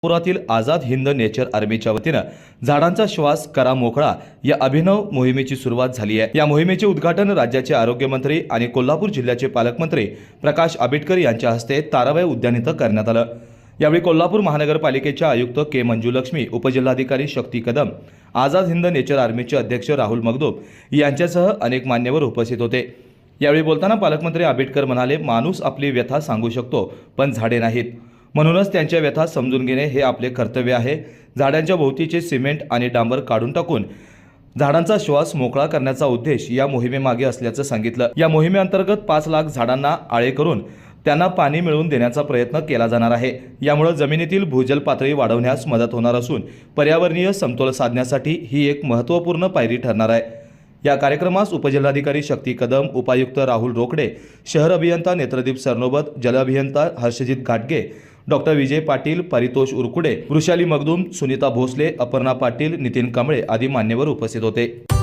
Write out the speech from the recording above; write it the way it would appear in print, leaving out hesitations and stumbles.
पुरातील Azad Hind nature आर्मीच्या वतीनं झाडांचा श्वास करा मोकळा या अभिनव मोहिमेची सुरुवात झाली आहे। या मोहिमेचे उद्घाटन राज्याचे आरोग्यमंत्री आणि कोल्हापूर जिल्ह्याचे पालकमंत्री प्रकाश आंबेडकर यांच्या हस्ते ताराबाई उद्यान इथं करण्यात आलं। यावेळी कोल्हापूर महानगरपालिकेच्या आयुक्त के मंजुलक्ष्मी, उपजिल्हाधिकारी शक्ती कदम, आझाद हिंद नेचर आर्मीचे अध्यक्ष राहुल मगदूम यांच्यासह अनेक मान्यवर उपस्थित होते। यावेळी बोलताना पालकमंत्री आंबेडकर म्हणाले, माणूस आपली व्यथा सांगू शकतो पण झाडे नाहीत, म्हणूनच त्यांच्या व्यथा समजून घेणे हे आपले कर्तव्य आहे। झाडांच्या भोवतीचे सिमेंट आणि डांबर काढून टाकून झाडांचा श्वास मोकळा करण्याचा उद्देश या मोहिमेमागे असल्याचं सांगितलं। या मोहिमेअंतर्गत 5 लाख झाडांना आळे करून त्यांना पाणी मिळवून देण्याचा प्रयत्न केला जाणार आहे। यामुळे जमिनीतील भूजल पातळी वाढवण्यास मदत होणार असून पर्यावरणीय समतोल साधण्यासाठी ही एक महत्त्वपूर्ण पायरी ठरणार आहे। या कार्यक्रमास उपजिल्हाधिकारी शक्ती कदम, उपायुक्त राहुल रोकडे, शहर अभियंता नेत्रदीप सरनोबत, जल अभियंता हर्षजित घाटगे, डॉक्टर विजय पाटील, परितोष उरकुडे, वृषाली मगदूम, सुनीता भोसले, अपर्णा पाटील, नितीन कांबळे आदी मान्यवर उपस्थित होते।